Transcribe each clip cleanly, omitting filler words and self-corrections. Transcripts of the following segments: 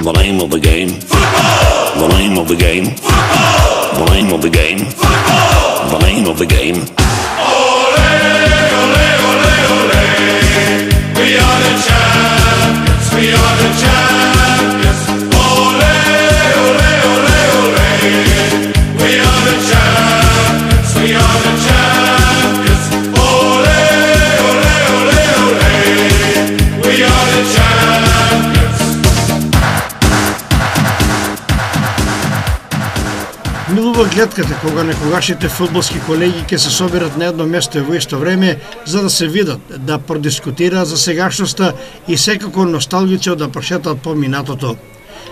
The name of the game. Football. The name of the game. Football. The name of the game. Football. The name of the game. Ole, ole, ole, ole. We are the champions. We are the champions. Ole, ole, ole, ole. We are the champions. We are the champions. Ole, ole, ole, ole. We are the champions. Милува гледката кога некогашните фудбалски колеги ќе се соберат на едно место во исто време за да се видат, да продискутираат за сегашноста и секако носталгично да прошетат по минатото.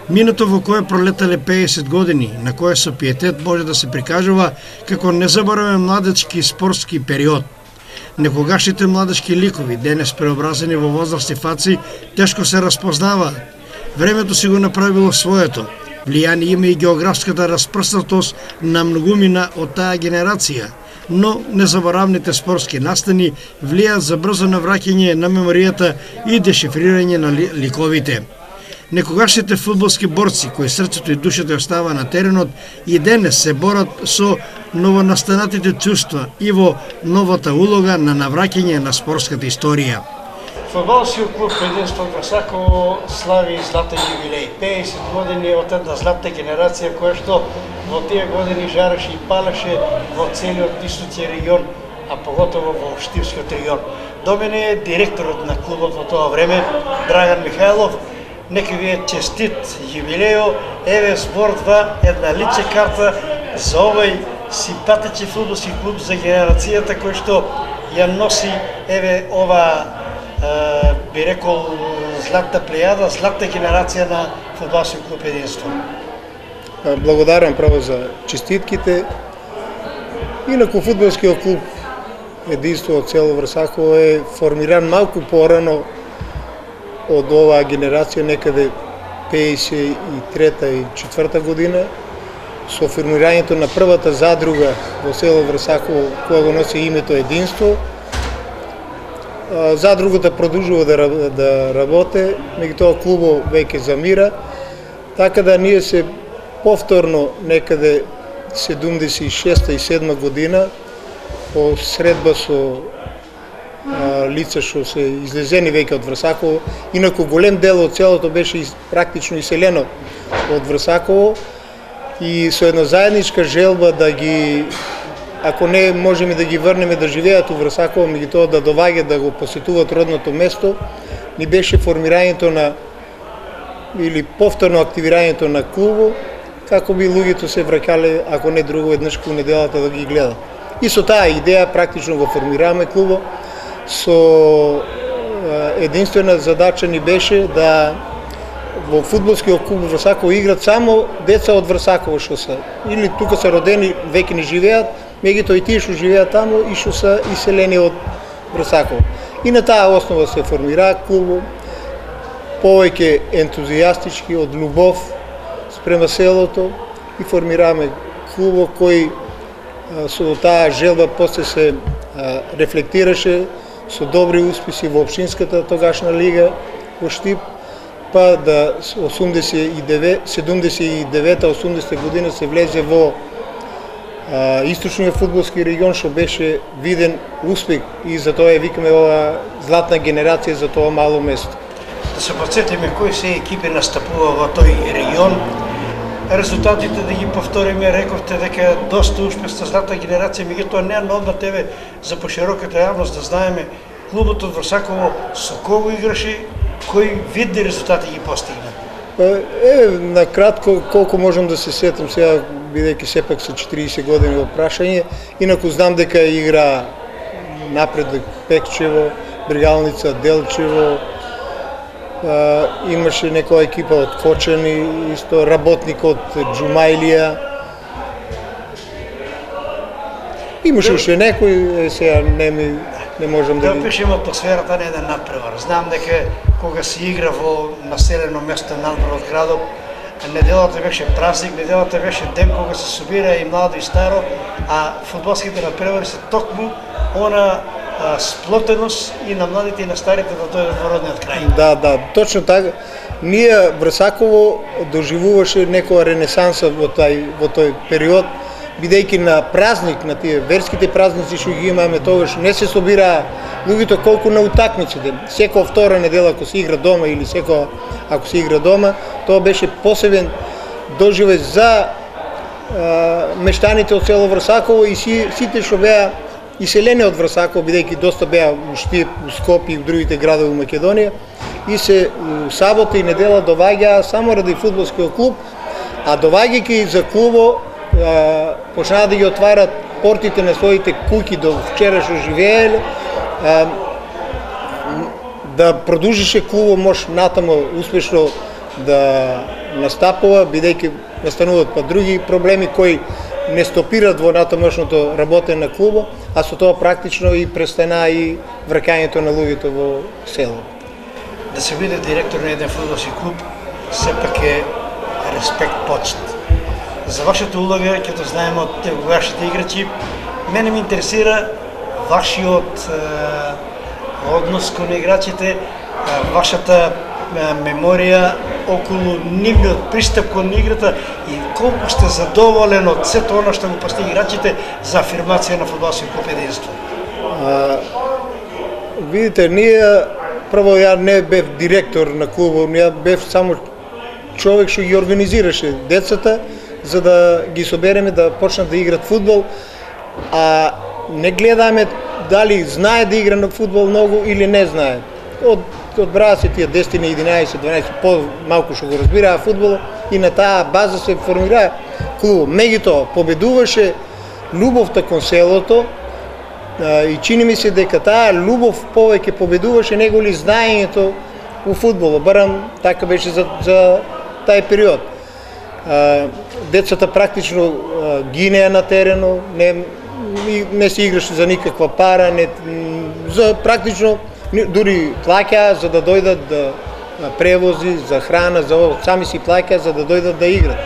Минато во кое пролетале 50 години, на кое со пиетет може да се прикажува како незаборавен младечки спортски период. Некогашните младечки ликови, денес преобразени во возрасти фаци, тешко се разпознаваат. Времето си го направило своето. Влијание има и географската распрснатост на многумина од таа генерација, но незаборавните спортски настани влијаат за брзо навраќање на меморијата и дешифрирање на ликовите. Некогашните фудбалски борци, кои срцето и душата остава на теренот, и денес се борат со новонастанатите чувства и во новата улога на навраќање на спортската историја. Фудбалскиот клуб Единство Врсаково слави златен јубилеј. 50 години од една златна генерација која што во тие години жареше и палеше во целиот Источен регион, а поготово во Штипскиот регион. До мене е директорот на клубот во тоа време, Драган Михајлов. Нека ви е честит јубилејо. Еве зборува една лична карта за овој симпатичен фудбалски клуб за генерацијата кој што ја носи еве ова би рекол златна плејада, златна генерација на фудбалскиот клуб Единство. Благодарам право за честитките. Инаку фудбалскиот клуб Единство од село Врсаково е формиран малку порано од оваа генерација, некаде 53-та и 4-та година, со формирањето на првата задруга во село Врсаково, која го носи името Единство. Задругата продолжува да работи, меѓутоа клубот веќе замира, така да ние се повторно некаде 76-та и 7-та година по средба со лица што се излезени веќе од Врсаково, инаку голем дел од селото беше практично иселено од Врсаково и со една заедничка желба да ги, ако не можеме да ги врнеме да живеат у Врсаково, меѓутоа да доваѓаат да го посетуваат родното место, ни беше формирањето на или повторно активирањето на клубот, како би луѓето се враќале, ако не друго еднаш во неделата да ги гледат. И со таа идеја практично го формираме клубот. Со единствена задача ни беше да во фудбалскиот клуб Врсаково играат само деца од Врсаково што се или тука се родени, веќе не живеат, меѓутоа и тие што живеат таму и што се иселени од Врсаково. И на таа основа се формира клубот, повеќе ентузијастички, од љубов спрема селото и формираме клубот кој со таа желба после се рефлектираше со добри успеси во општинската тогашна лига во Штип, па да 79-80 година се влезе во источниот фудбалски регион, што беше виден успех и затоа викаме ова златна генерација за тоа мало место. Да се подсетиме кои се екипи настапува во тој регион. Резултатите да ги повториме, рековте дека доста успешна златна генерација, меѓутоа не на одна тебе за пошироката јавност да знаеме клубот од Врсаково со кого играше, кои видни резултати ги постигна. На кратко колку можам да се сетам сега, бидејќи сепак со 40 години во прашање, инаку знам дека игра Напредок Пекчево, Бригалница Делчево, имаше некоја екипа од Кочани, исто работник од Џумаилија. Имаше уште некој, сега не можам да ги... Да опишем атмосферата на еден надпревар. Знам дека кога се игра во населено место надвор од градот, неделата беше празник, неделата беше ден кога се собира и младо и старо, а фудбалските надпревари се токму она сплотеност и на младите и на старите да дојдат во родниот крај. Да, точно така. ние Врсаково доживуваше некоја ренесанса во тој период, бидејќи на празник, на тие верските празници што ги имаме тогаш, не се собираа луѓето колку на утакмиците. Секоја втора недела ако се игра дома или секоја ако се игра дома, тоа беше посебен доживеј за мештаните од село Врсаково и сите што беа иселени од Врсаково, бидејќи доста беа у Штип, у Скопје и у другите градови во Македонија, и се сабота и недела доваѓаа само ради фудбалскиот клуб, а доваѓајќи за клубо почнаа да ги отварат портите на своите куќи до вчера што живееле, да продолжише клубо може натаму успешно да настапува, бидејќи настануваат па други проблеми кои не стопират во натамошното работење на клубо, а со тоа практично и престана и враќањето на луѓето во село. Да се биде директор на еден фудбалски клуб, сепак е респект, почит. За вашата улога, като знаем од вашите играчи, мене ме интересира вашиот однос кон играчите, вашата меморија околу нивниот пристап кон играта и колку сте задоволен од сето она што го постигна играчите за афирмација на фудбалски клуб единство. Видите, ние прво ја не бев директор на клубот, ја бев само човек што ги организираше децата за да ги собереме да почнат да играт фудбал, а не гледаме дали знае да игра на фудбал многу или не знае. Одбраа се тие 10, 11, 12, по-малку што го разбираа фудбал и на таа база се формираа клуб. Меѓутоа победуваше љубовта кон селото и чини ми се дека таа љубов повеќе победуваше него ли знаењето у фудбалот. Барам така беше за тај период. Децата практично гинеа на терено, не се играше за никаква пара, за практично дури плаќаа за да дојдат да превози, за храна, за ово, сами си плаќаа за да дојдат да играт.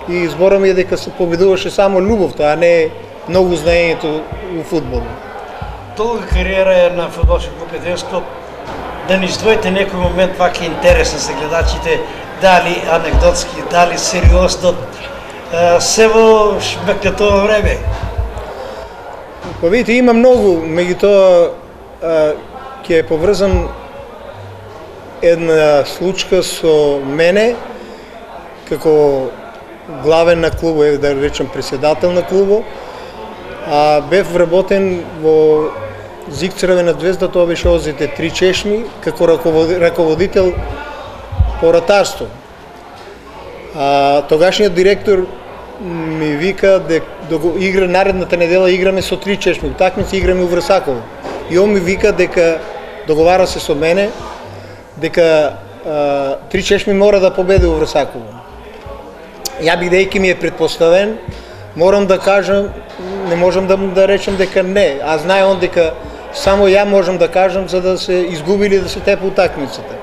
И зборам е дека се победуваше само љубовта, а не многу знаењето у фудбалот. Долга кариера е на фудбалски клуб единство. Да ни издвоите некој момент вака интересен за гледачите, дали анекдотски, дали сериозно, се во шмекнатово време. Па видите, има многу, меѓутоа ќе поврзам една случка со мене како главен на клубот, да речем председател на клубот. Бев вработен во ЗИК Црвена звезда, тоа беше Озите Три Чешми, како раководител по ратарство. Тогашниот директор ми вика да го игра наредната недела играме со Три Чешми, утакмици играме у Врсаково. И он ми вика дека договара се со мене дека Три Чешми мора да победи у Врсаково. Ја бидејќи ми е предпоставен, морам да кажам, не можам да речем дека не, а знае он дека само ја можам да кажам за да се изгубили да се тепа утакмицата.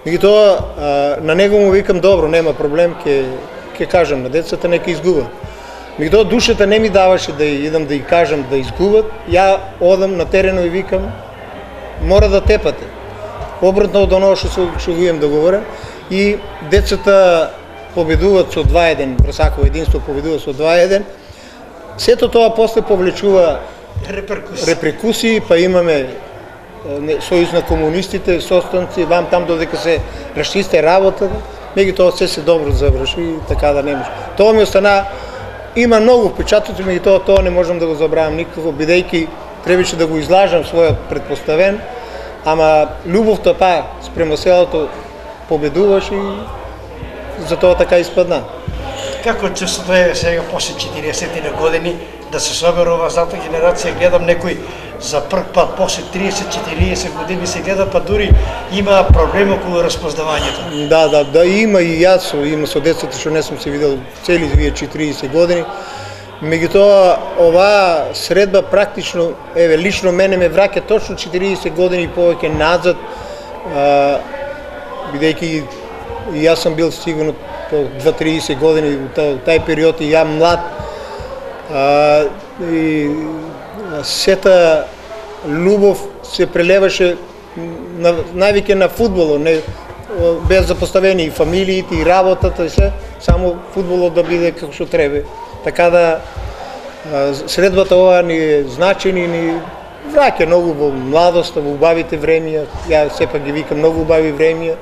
Меѓутоа на него му викам добро, нема проблем, ќе кажам на децата нека изгубат. Меѓутоа душата не ми даваше да идам да ја кажам да изгубат, ја одам на терено и викам мора да тепате. Обратно од оно што го имам да говоря, и децата победуваат со 2-1, Врсаково единство победува со 2-1. Сето тоа после повлечува репрекусии, па имаме Сојуз на комунистите, состанци, вам там додека се расчисти работата, меѓутоа се добро заврши и така да не може. Тоа ми остана, има многу впечатоци, меѓутоа тоа не можам да го забравам никако, бидејќи требаше да го излажам својот предпоставен, ама љубовта па спрема селото победуваш и затоа така испадна. Како чувството е сега после 40 години да се собере ова злата генерација? Гледам некои за прв пат после 30-40 години се гледа, па дури има проблем околу разпознавањето. Да, има и јас, има со децата што не сум се видел цели 40 години. Меѓутоа, оваа средба практично, лично мене ме враќа точно 40 години и повеќе назад, бидејќи и јас сум бил сигурно по 2-30 години во тај период и ја млад. И сета љубов се прелеваше највеќе на фудбалот, без запоставени и фамилиите, и работата, и се, само фудбалот да биде како што треба. Така да средбата ова ни е значен и ни враќа многу во младоста, во убавите времења. Ја сепак ги викам многу убави времења,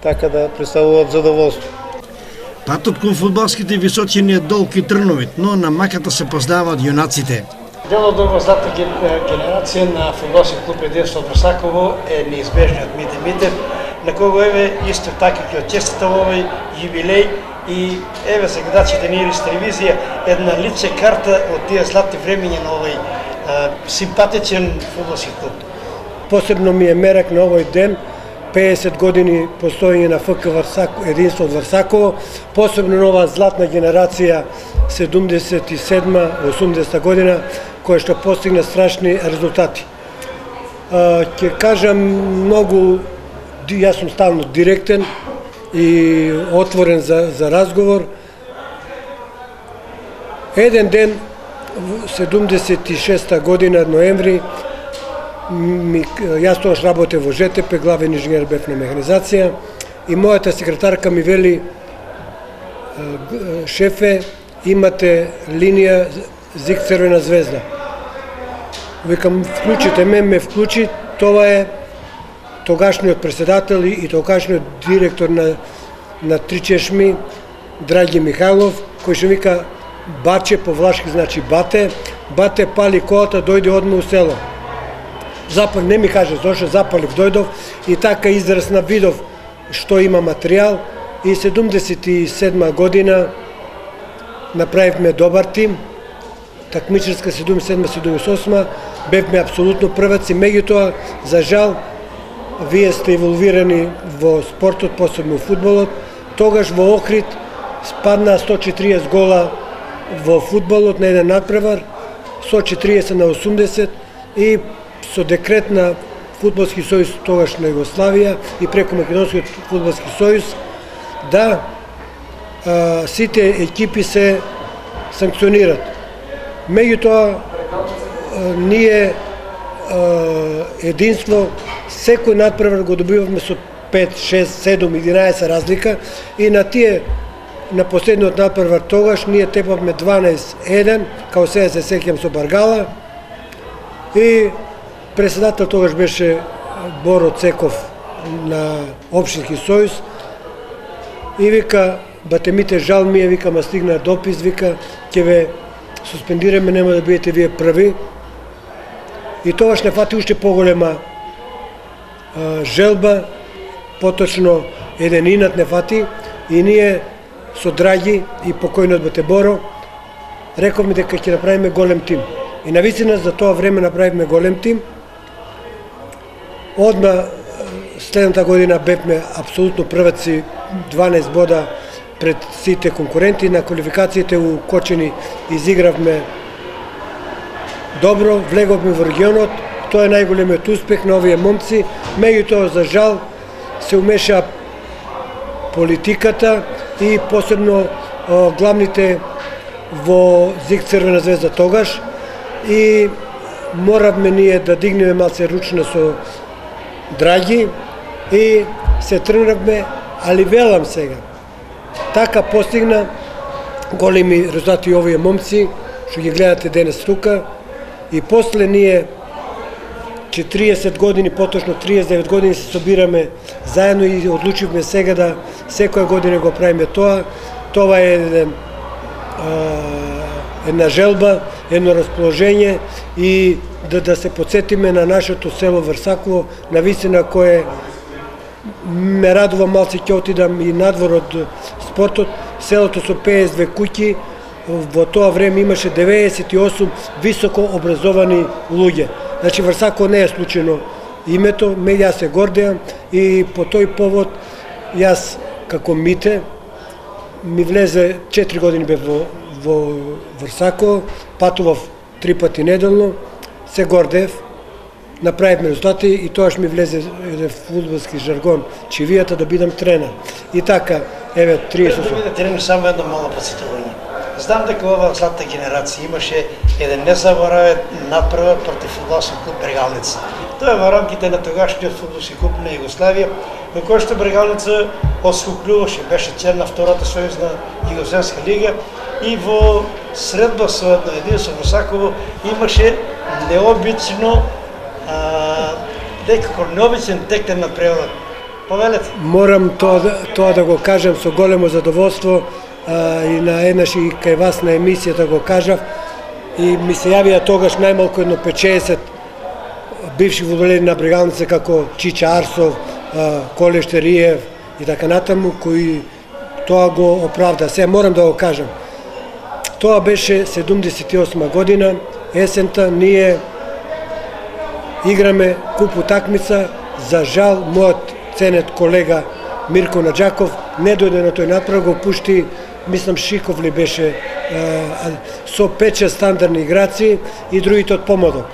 така да представуваат задоволство. Патот кон фудбалските височини е долг и трновит, но на маката се познаваат јунаците. Дел од ова златна генерација на фудбалски клуб Единство Врсаково е неизбежниот Мите Митев, на кого еве исто така ќе честитам овој јубилеј и еве сега дачите ни с телевизија една лице карта од тие златни времења на овој симпатичен фудбалски клуб. Посебно ми е мерак на овој ден, 50 години постоење на ФК Единство од Врсаково, посебно на оваа златна генерација 77-80 година, која што постигна страшни резултати. Ќе кажам многу, јас сум стално директен и отворен за разговор. Еден ден, 76 година, ноември, јас тогаш работев во ЖТП, главен инженер бев на механизација, и мојата секретарка ми вели: шефе, имате линија Зик Црвена звезда. Викам, вклучите ме вклучи, тоа е тогашниот председател и тогашниот директор на Три чешми, Драги Михайлов, кој што вика Баче, по влашки значи бате, бате пали колата, дојде одма у село. Запал, не ми каже зошто, запалив, дојдов и така израз на видов што има материјал, и 77 година направивме добар тим, такмичарска 77-78, бевме апсолутно прваци, меѓутоа, за жал, вие сте еволвирани во спортот, посебно во фудбалот, тогаш во Охрид спадна 140 гола во фудбалот на еден надпревар, 140 на 80, и со декрет на Фудбалски сојуз тогаш на Југославија и преку Македонскиот фудбалски сојуз да сите екипи се санкционират. Меѓутоа, ние Единство секој надпревар го добивавме со 5, 6, 7, 11 разлика, и на последниот надпревар тогаш ние тепавме 12-1, као сега се сеќам со Баргала, и председател тогаш беше Боро Цеков на Општински сојуз, и вика: батемите, жал ми е, вика, ма стигна допис, вика, ќе ве суспендираме, нема да бидете вие први. И тогаш не фати уште поголема желба, поточно еден инат не фати, и ние со Драги и покојниот бате Боро рековме дека ќе направиме голем тим. И навистина за тоа време направивме голем тим. Одма следната година бевме апсолутно прваци, 12 бода пред сите конкуренти. На квалификациите у Кочени изигравме добро, влеговме во регионот. Тоа е најголемиот успех на овие момци. Меѓутоа, за жал, се умеша политиката и посебно главните во Зик Црвена звезда тогаш, и моравме ние да дигнеме малце ручна со Драги и се тргнавме, али велам сега, така постигна големи резултати овие момци што ги гледате денес тука, и после ние 40 години, поточно 39 години се собираме заедно и одлучивме сега да секоја година го правиме тоа. Тоа е една желба, едно расположение, и да се подсетиме на нашето село Врсаково, навистина кое ме радува, малце ќе отидам и надвор од спортот. Селото со 52 куќи, во тоа време имаше 98 високо образовани луѓе. Значи, Врсаково не е случајно името, јас се гордеам, и по тој повод јас како Мите ми влезе 4 години бев во Врсаково, патував 3 пати неделно, се гордев, направивме резултати, и тоаш ми влезе фудбалски жаргон, чивијата да бидам тренер. И така, еве 30... Да биде тренер, само едно мало подсетување. Знам дека ова златна генерација имаше еден незаборавен надпревар против фудбалски клуб Брегалница. Тоа е во рамките на тогашниот фудбалски клуб на Југославија, на кој што Брегалница освојуваше, беше член на втората сојузна Југославска лига и во средба со едно единство во Саково имаше необично некако необичен тектен на превод. Повелете. Морам тоа да го кажам со големо задоволство, и на еднаш и кај вас на емисијата го кажав, и ми се јавија тогаш најмалку едно 50 бивши фудбалери на Брегалница како Чича Арсов, Коле Штериев и така натаму, кои тоа го оправда. Се морам да го кажам. Тоа беше 78 година, есента, ние играме куп утакмица. За жал, мојот ценет колега Мирко Наджаков не дојде на тој натпревар, го пушти, мислам Шиков ли беше, со 5-6 стандардни играци и другите од помладок.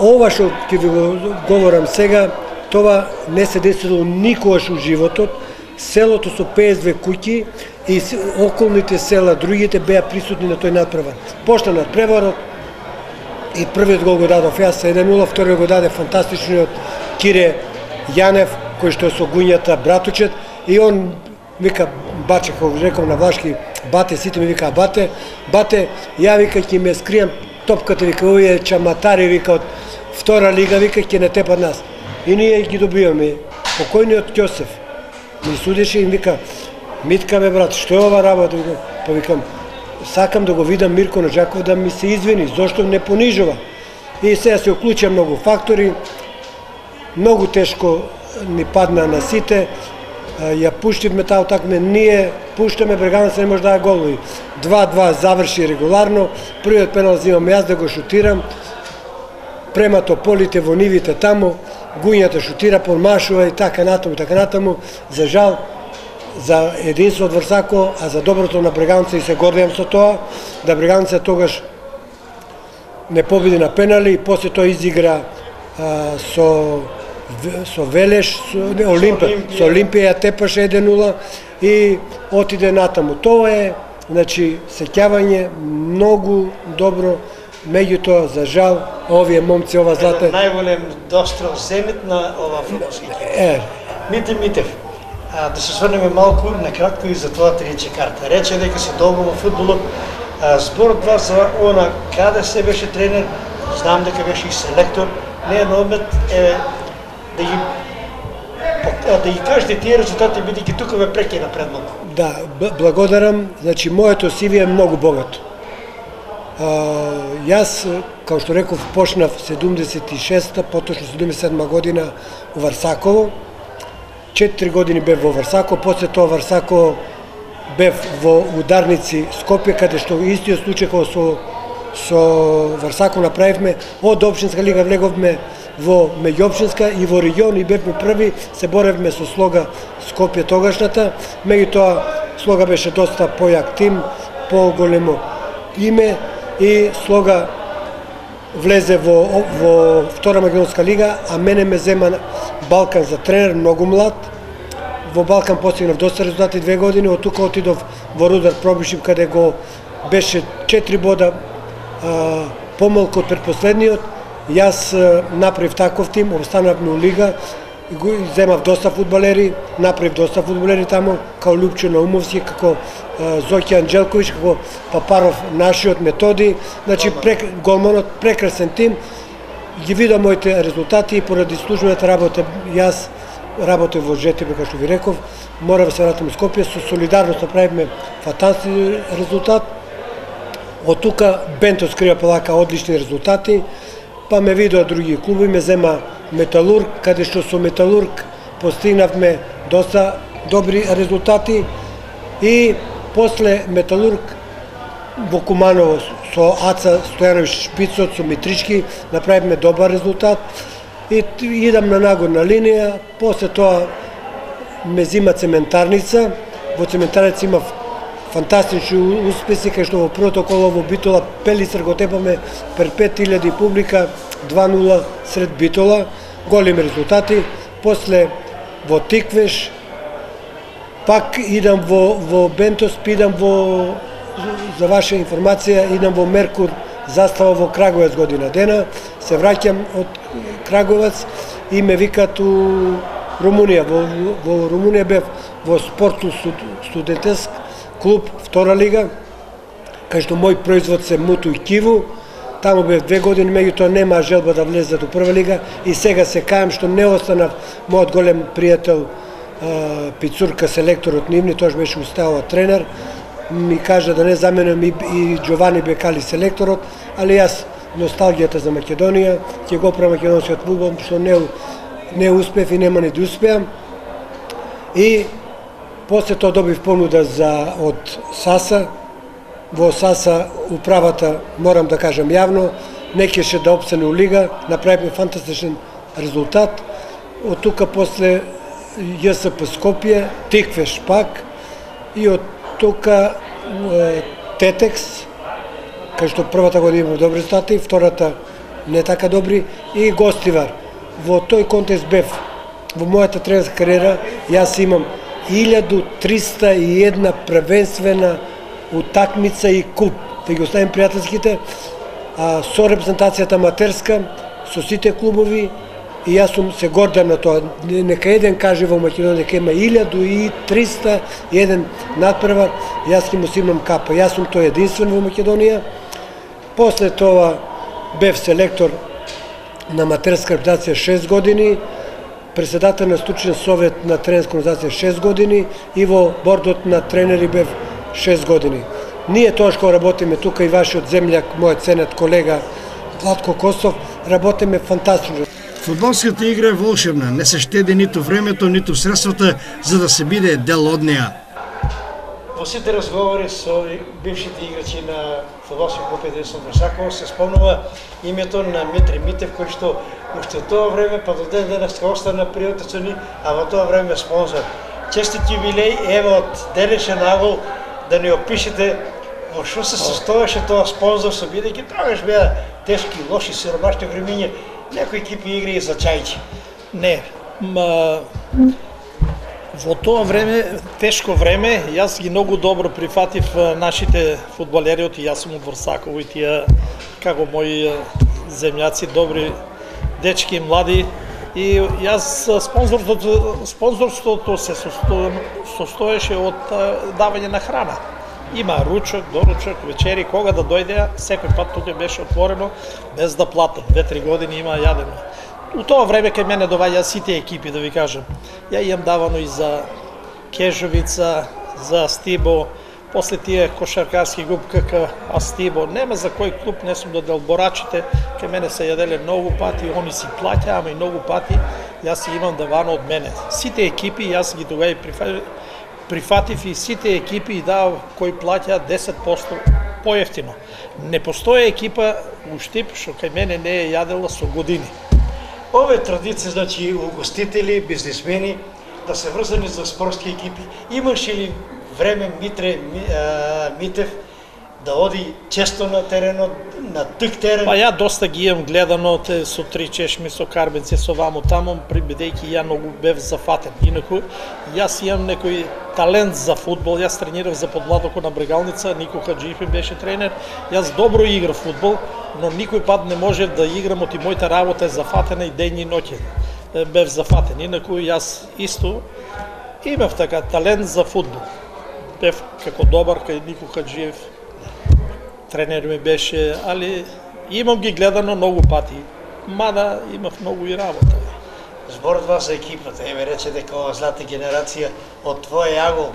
Ова што ќе ви го говорам сега, тоа не се десило никогаш у животот. Селото со 52 куќи и околните села, другите беа присутни на тој надпревар. Почна надпреварот и првиот гол го дадов јас 1-0, вториот го даде фантастичниот Кире Јанев, кој што со гуњата братучет, и он вика Баче, како реков на влашки, бате, сите ми вика бате, ја вика ќе ме скријам топката, вика овие чаматари, вика од втора лига, вика ќе не тепат нас. И ние ги добиваме. Покојниот Ќосев ми судеше и вика, Митка бе брат, што е ова работа? Па викам, сакам да го видам Мирко Наджаков да ми се извини, зошто не понижува. И сега се уклуча многу фактори, многу тешко ни падна на сите, ја пуштивме таа утакмица, ние пуштаме, Брегалница не може да даде голови. 2-2 заврши регуларно, првиот пенал взимам јас да го шутирам, према тополите во нивите таму, гуњата шутира, подмашува и така натаму, за жал, за единство од Врсако, а за доброто на Брегалница, и се гордеам со тоа, да Брегалница тогаш не победи на пенали и после тоа изигра со Велеш, со Олимпија ја тепаше 1-0 и отиде натаму. Тоа е, значи, сеќавање многу добро, меѓутоа, за жал, овие момци, ова злата... Најголем дострел зенит на ова фудбалски клуб. Митев, да се сврнеме малку накратко и за твојата рече карта. Рече дека си долго во фудбалот, зборот вас за она каде се беше тренер, знам дека беше и селектор, не е наодмет да ги кажете тие резултати, бидејќи тука ве прекина пред малку. Да, благодарам, значи моето CV е многу богато. Јас, како што реков, почнав 76-та, поточно 77 година у Врсаково. 4 години бев во Врсако, после тоа Врсако бев во Ударници Скопје, каде што истиот случај како со Врсако направивме, од општинска лига влеговме во меѓуопштинска и во регион и бевме први, се боревме со Слога Скопје тогашната, меѓутоа Слога беше доста појак тим, поголемо име и Слога влезе во втора македонска лига, а мене ме зема Балкан за тренер, многу млад. Во Балкан постигнав доста резултати 2 години, од тука отидов во Рудар Пробишив, каде го беше 4 бода помалку од предпоследниот. Јас направив таков тим, останавме у лига, земав доста фудбалери, направив доста фудбалери таму, као Љупчо Наумовски, како Зоки Анđелковиќ, како Папаров, нашиот Методи, значи голманот, прекрасен тим. Ги видам моите резултати и поради службената работа, јас работев во ЖТБ, како што ви реков, морав да се вратам у Скопје, со солидарност направивме фантастичен резултат. Од тука Бенто Скрива Палака одлични резултати, па ме видоа други клубови, ме зема Металург, каде што со Металург постигнавме доста добри резултати и после Металург во Куманово со Аца Стојановиќ Шпицот, со Митрички, направивме добар резултат и идам на нагорна линија, после тоа ме зима Цементарница, во Цементарница имав фантастични успеси, кај што во првото коло во Битола Пелицар го тепаме пред 5000 публика, 2-0 сред Битола, големи резултати. После во Тиквеш, пак идам во Бентос, идам за ваша информација, идам во Меркур застава во Крагуевац година дена, се враќам од Крагуевац и ме викат у Румунија. Во Румунија бев во спорту студентски клуб, втора лига, кај што мој производ се муту и киву. Таму бев 2 години, меѓутоа нема желба да влезат у прва лига и сега се кајам што не останав мојот голем пријател Пицурка, селекторот нивни, тоаш беше устава тренер, ми кажа да не заменам и Джовани Бекали селекторот, али јас носталгијата за Македонија, ќе го правам македонскиот фудбал, што не успев и нема ни да успеам. И после тоа добив понуда од САСА. Во САСА управата, морам да кажам јавно, не кеше да опстане у лига, направивме фантастичен резултат. Од тука после ЈСП Скопје, Тиквеш пак, и од тука Тетекс, кај што првата година имам добри резултати, втората не така добри, и Гостивар. Во тој контекст бев, во мојата тренерска кариера, јас имам 1301 првенствена утакмица и куп, да ги оставим пријателските, со репрезентацијата аматерска, со сите клубови, и јас се гордам на тоа. Нека еден каже во Македонија дека има 1301 надпревар, јас ќе му симам капа. Јас сум тој единствен во Македонија. После тоа бев селектор на аматерска репрезентација 6 години, председател на стручен совет на тренерска организација 6 години и во бордот на тренери бев 6 години. Ние тоа што работиме тука и вашиот земјак, мојот ценет колега Владко Костов, работиме фантастично. Фудбалската игра е волшебна, не се штеди ниту времето, ниту средствата за да се биде дел од неа. Во сите разговори со бившите играчи на фудбалскиот клуб Единство Врсаково се спомнува името на Митри Митев, кој што уште тоа време па до ден денес остана пријател со ни, а во тоа време спонзор. Честит јубилеј, ево од денешен агол да ни опишете во што се состоеше тоа спонзорство, бидејќи тогаш беа тешки, лоши, сиромашни времиња, некои екипи игри и за чајчи. Не, во тоа време, тешко време, јас ги многу добро прифатив нашите фудбалери, и јас сум од Врсаково и тие како мои земјаци, добри дечки, млади, и јас спонзорството се состоеше од давање на храна. Има ручок, доручок, вечери, кога да дојде, секој пат тука беше отворено, без да платат. 2-3 години има јадено. У тоа време кај мене доаѓа сите екипи, да ви кажам. Ја имам давано и за Кежовица, за Стибо, после тие кошаркарски клуб КК Астибо. Нема за кој клуб не сум додел борачите, кај мене се јаделе многу пати, они си плаќа, ама и многу пати јас си имам давано од мене. Сите екипи, јас ги тогава прифатив и сите екипи и дав кој плаќа 10% поевтино. Не постои екипа у Штип што кај мене не е јадела со години. Ове традиции, значи, угостители, бизнисмени, да се врзани за спортски екипи. Имаше ли време Митев да оди често на теренот, на тик терен? Па ја доста ги имам гледано со три чешми, со карбенци, со ваму таму, бидејќи ја многу бев зафатен. Инаку, јас имам некој талент за фудбал, јас тренирав за подмладоко на Брегалница, Нико Хаджиев ми беше тренер, јас добро играв фудбал, но никој пат не можев да играм, оти мојата работа е зафатена и ден и ноќе бев зафатен. Инаку јас исто имав така талент за фудбал. Бев како добар кај Нико Хаджиев, тренер ми беше, али имам ги гледано многу пати, мада имав многу и работа. Зборот за екипата, еве рече дека ова злата генерација од твој агол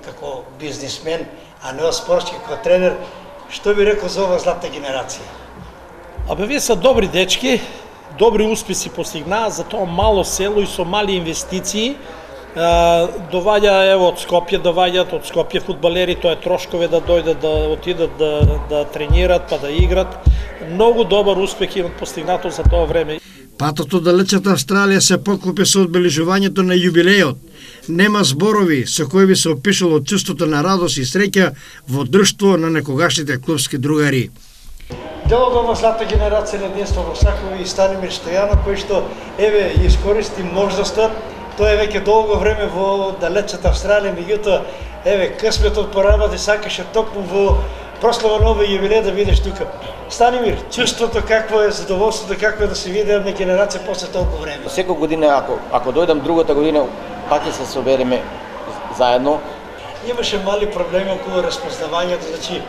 како бизнисмен, а не од спортски како тренер, што би рекол за ова злата генерација? Абе, вие се добри дечки, добри успеси постигнаа за тоа мало село и со мали инвестиции. Доваѓа, ево, од Скопје, доваѓаат од Скопје фудбалери, тоа е трошкове да дојдат, да отидат да тренират, па да играт. Многу добар успех имат постигнато за тоа време. Патот од далечната Австралија се поклопи со одбележувањето на јубилејот. Нема зборови со кои би се опишало чувството на радост и среќа во друштво на некогашните клубски другари. Дел од ова злата генерација на Единство Врсаково и Станимир Стојанов, кој што, еве, искористи можноста. Тој е веќе долго време во далечната Австралија, меѓутоа, еве, късметот поработи, сакаше токму во прослава нова юбилей да видиш тук. Станимир, чувството какво е, задоволството какво е да се види една генерация после толкова време? Секоја година, ако дојдам другата година, пак ќе се собереме заедно. Имаше мали проблеми околу разпознавањето, значи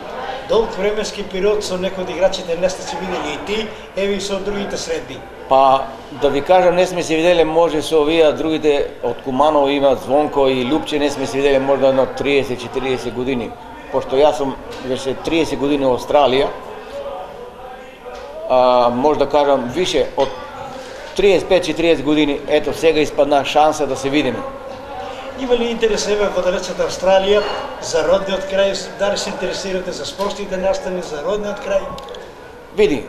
долг временски период со некои од играчите не сте се видели и ти, еви и со другите средби. Па, да ви кажам, не сме се видели може со овие другите од Куманово има Звонко и Лупче, не сме се видели можда на 30-40 години. Пошто јас сум веќе 30 години во Австралија, може да кажам више од 35-40 години, ето сега испадна шанса да се видиме. Има ли интерес еве во далечната Австралија за родниот крај, дали се интересирате за спортните настани, за родниот крај? Види,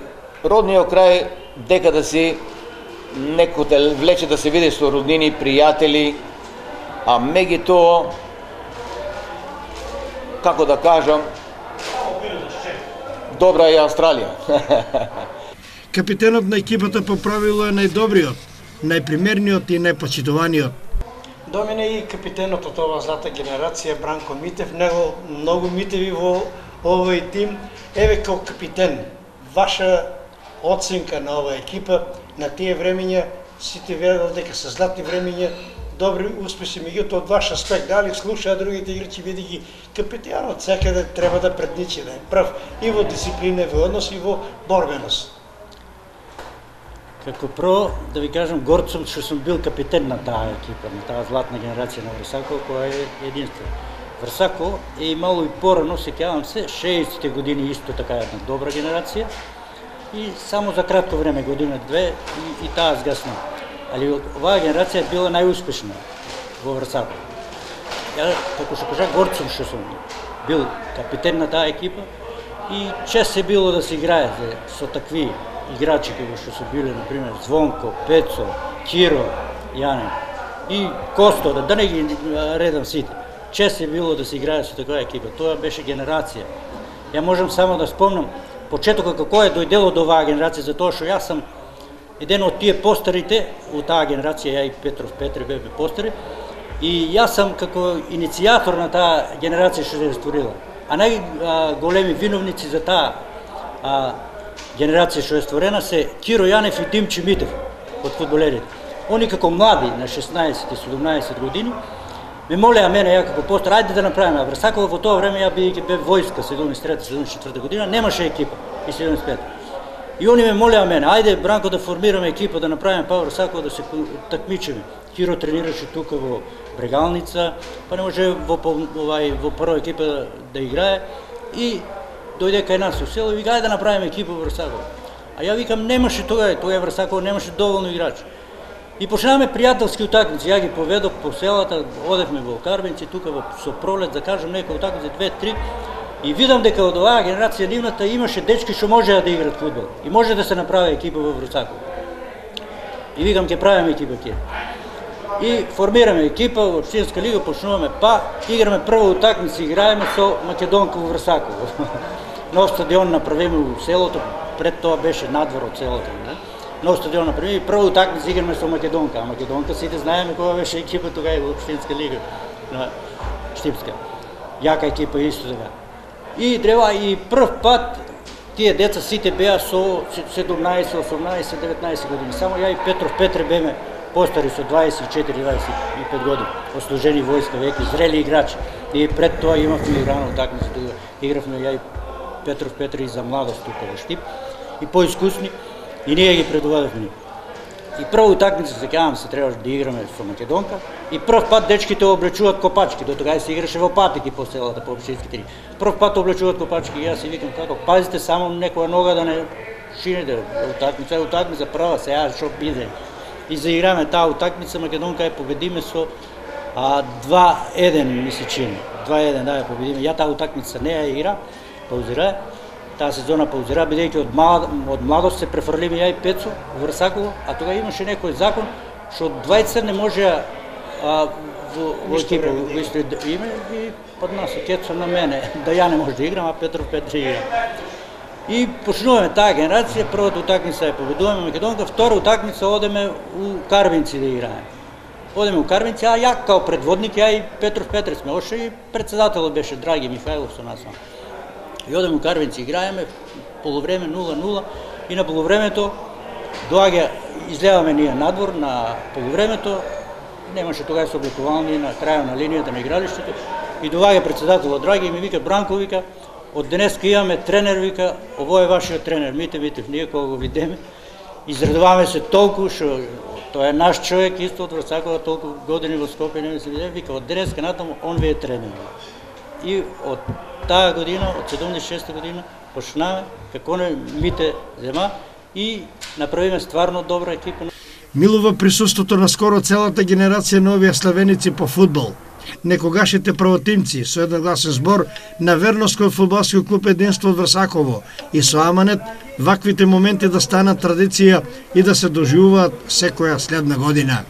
родниот крај дека да си некој те влече да се види со роднини, пријатели, а меѓутоа како да кажам, добра е Австралија. Капитенот на екипата по правило е најдобриот, најпримерниот и најпочитуваниот. До мене и капитенот од оваа злата генерација Бранко Митев, него многу митеви во овој тим. Еве како капитен, ваша оценка на оваа екипа на тие времења, сите верувал дека се златни времења, добри успеси, меѓутоа од ваш аспект, дали слушаа другите играчи, бидејќи капитенот секаде треба да предничи, да е прав и во дисциплина, и во однос, и во борбеност. Како прво, да ви кажам, горд сум што сум бил капитен на таа екипа, на таа златна генерација на Врсако, која е единствена. Врсако е имало и порано, сеќавам се, 60-те години исто така една добра генерација и само за кратко време, година-две, и таа сгасна. Али оваа генерација била најуспешна во Врсако. Ја, како што кажа, горд сум што сум бил капитен на таа екипа и чест е било да се играе со такви играчи како што се биле, например, Звонко, Пецо, Киро, Јане и Косто, да не ги редам сите. Чест е било да се играе со таква екипа. Тоа беше генерација. Ја можам само да спомнам почетокот како е дојдело до оваа генерација, затоа што јас сум еден од тие постарите од таа генерација, ја и Петров Петри бевме постари, и јас сум како иницијатор на таа генерација што се створила. А најголеми виновници за таа генерација што е створена се Киро Јанев и Димчи Митев од фудбалерите. Они како млади на 16-17 години ме молеа мене, ја како постар, ајде да направиме. Врсаково во тоа време ја бидејќи бев војска 73-74 година, немаше екипа и 75. И они ме молеа мене, ајде Бранко да формираме екипа, да направиме па Врсаково да се такмичиме. Киро тренираше тука во Брегалница, па не може во прва екипа да играе и дојде кај нас во село и вика ајде да направиме екипа во Врсаково. А ја викам немаше тога Врсаково немаше доволно играчи. И почнаваме пријателски утакмици, ја ги поведов по селата, одевме во Карбенци, тука со Пролет, да кажам некои утакмици 2-3, и видам дека од оваа генерација нивната имаше дечки што можеа да играат фудбал и може да се направи екипа во Врсаково. И викам ќе правиме екипа ќе. И формираме екипа во Општинска лига, почнуваме па играме прва утакмица, играеме со Македонка во Врсаково. Нов стадион направиме во селото, пред тоа беше надвор од селото, не? Нов стадион направиме и прва утакмица играме со Македонка, а Македонка сите знаеме која беше екипа тогава во Општинска лига на Штипска. Јака екипа исто така. И треба и прв пат тие деца сите беа со 17, 18, 19 години. Само ја и Петров Петре беме постари со 24-25 години, ослужени војска, веќе зрели играчи. И пред тоа имавме играно утакмица, тука игравме ја и Петров Петре и за младост тука во Штип, и поискусни, и ние ги предувадовме. И прва утакмица, сеќавам се, требаше да играме со Македонка, и прв пат дечките облечуваат копачки, до тогава се играше во патики по селата, по општинските лиги. Прв пат облечуваат копачки, и јас си викам како, пазите само некоја нога да не шинете, утакмица прва, сега што биде. И заиграме таа утакмица, Македонка ја победиме со 2-1, ми се чини. 2-1, да ја победиме. Ја таа утакмица не ја игра, паузира. Таа сезона паузира, бидејќи од младост се префрлиме ја и Пецо во Врсаково, а тога имаше некој закон што двајца не можеа во екипа во исто име и под нас Кецо на мене, да ја не може да играм, а Петров Петре игра. И почнуваме таа генерација, првата утакмица ја победуваме Македонка, втора утакмица одеме у Карвинци да играеме. Одеме у Карвинци, а ја као предводник, ја и Петров Петре сме, още и председателот беше Драги Михајлов со нас. И одем у Карвенци играеме, полувреме 0-0 и на полувремето доаѓа, излеваме ние надвор на полувремето, немаше тогава се обликувални на краја на линијата на игралиштето и доаѓа председателот Драги и ми вика Бранко, вика, од денеска имаме тренер, вика, ово е вашиот тренер, Мите Митев, ние кога го видиме, изредуваме се толку, што тој е наш човек, исто од Врсакова, толку години во Скопје не ми се видиме, вика, од денеска натаму, он ви е тренер. И од таа година, од 76 година, почнаме, како не Мите зема и направиме стварно добра екипа. Милува присуството на скоро целата генерација нови славеници по фудбал. Некогашните правотимци со едногласен збор на верност кон фудбалскиот клуб Единство од Врсаково и со аманет ваквите моменти да станат традиција и да се доживуваат секоја следна година.